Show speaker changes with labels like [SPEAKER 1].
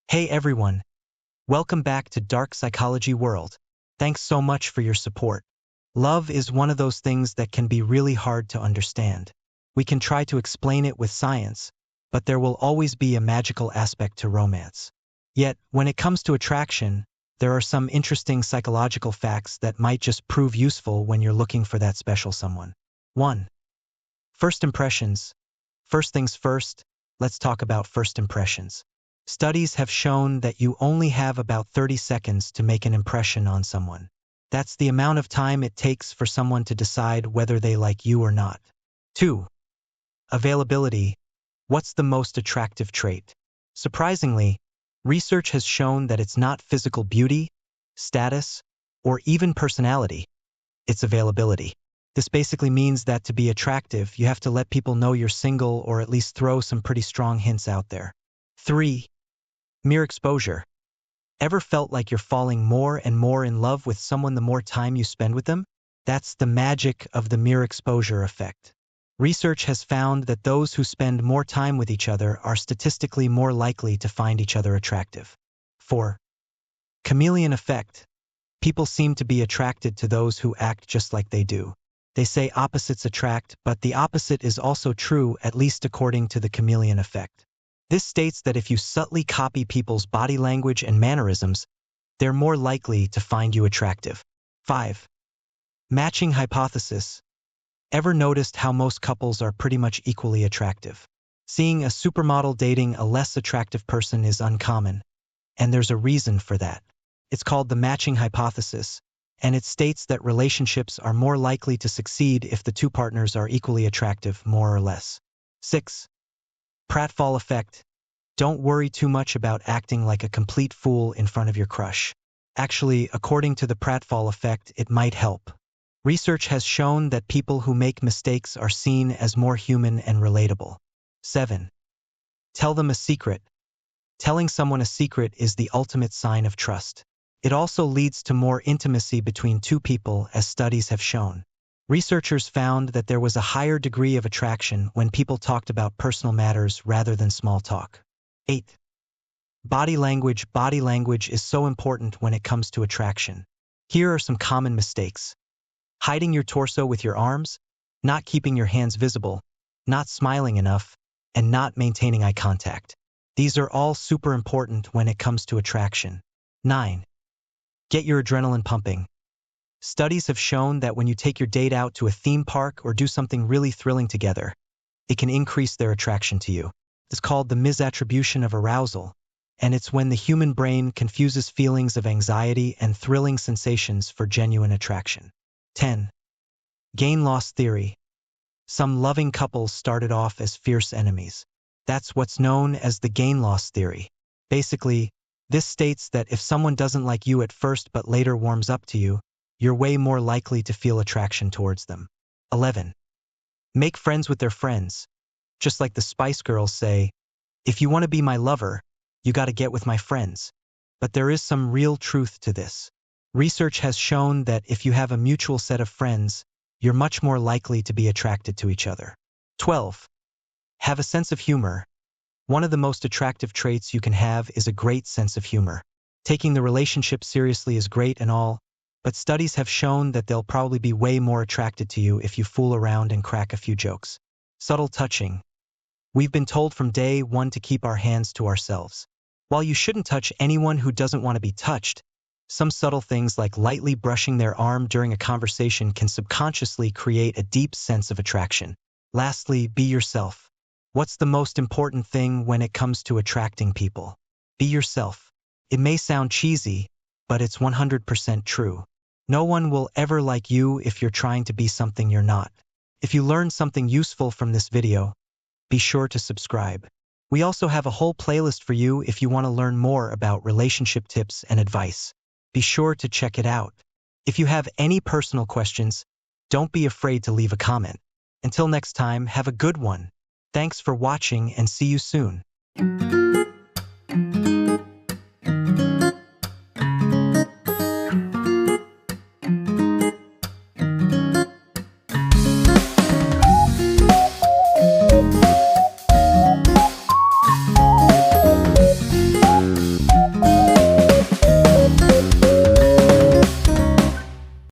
[SPEAKER 1] Hey everyone, welcome back to Dark Psychology World. Thanks so much for your support. Love is one of those things that can be really hard to understand. We can try to explain it with science, but there will always be a magical aspect to romance. Yet, when it comes to attraction, there are some interesting psychological facts that might just prove useful when you're looking for that special someone. 1. First impressions. First things first, let's talk about first impressions. Studies have shown that you only have about 30 seconds to make an impression on someone. That's the amount of time it takes for someone to decide whether they like you or not. 2. Availability. What's the most attractive trait? Surprisingly, research has shown that it's not physical beauty, status, or even personality. It's availability. This basically means that to be attractive, you have to let people know you're single or at least throw some pretty strong hints out there. 3. Mere exposure. Ever felt like you're falling more and more in love with someone the more time you spend with them? That's the magic of the mere exposure effect. Research has found that those who spend more time with each other are statistically more likely to find each other attractive. 4. Chameleon effect. People seem to be attracted to those who act just like they do. They say opposites attract, but the opposite is also true, at least according to the chameleon effect. This states that if you subtly copy people's body language and mannerisms, they're more likely to find you attractive. 5. Matching hypothesis. Ever noticed how most couples are pretty much equally attractive? Seeing a supermodel dating a less attractive person is uncommon, and there's a reason for that. It's called the matching hypothesis, and it states that relationships are more likely to succeed if the two partners are equally attractive, more or less. 6. Pratfall effect. Don't worry too much about acting like a complete fool in front of your crush. Actually, according to the pratfall effect, it might help. Research has shown that people who make mistakes are seen as more human and relatable. 7. Tell them a secret. Telling someone a secret is the ultimate sign of trust. It also leads to more intimacy between two people, as studies have shown. Researchers found that there was a higher degree of attraction when people talked about personal matters rather than small talk. 8. Body language. Body language is so important when it comes to attraction. Here are some common mistakes. Hiding your torso with your arms, not keeping your hands visible, not smiling enough, and not maintaining eye contact. These are all super important when it comes to attraction. 9. Get your adrenaline pumping. Studies have shown that when you take your date out to a theme park or do something really thrilling together, it can increase their attraction to you. It's called the misattribution of arousal, and it's when the human brain confuses feelings of anxiety and thrilling sensations for genuine attraction. 10. Gain-loss theory. Some loving couples started off as fierce enemies. That's what's known as the gain-loss theory. Basically, this states that if someone doesn't like you at first but later warms up to you, you're way more likely to feel attraction towards them. 11. Make friends with their friends. Just like the Spice Girls say, if you want to be my lover, you got to get with my friends. But there is some real truth to this. Research has shown that if you have a mutual set of friends, you're much more likely to be attracted to each other. 12. Have a sense of humor. One of the most attractive traits you can have is a great sense of humor. Taking the relationship seriously is great and all, but studies have shown that they'll probably be way more attracted to you if you fool around and crack a few jokes. Subtle touching. We've been told from day one to keep our hands to ourselves. While you shouldn't touch anyone who doesn't want to be touched, some subtle things like lightly brushing their arm during a conversation can subconsciously create a deep sense of attraction. Lastly, be yourself. What's the most important thing when it comes to attracting people? Be yourself. It may sound cheesy, but it's 100% true. No one will ever like you if you're trying to be something you're not. If you learned something useful from this video, be sure to subscribe. We also have a whole playlist for you if you want to learn more about relationship tips and advice. Be sure to check it out. If you have any personal questions, don't be afraid to leave a comment. Until next time, have a good one. Thanks for watching and see you soon.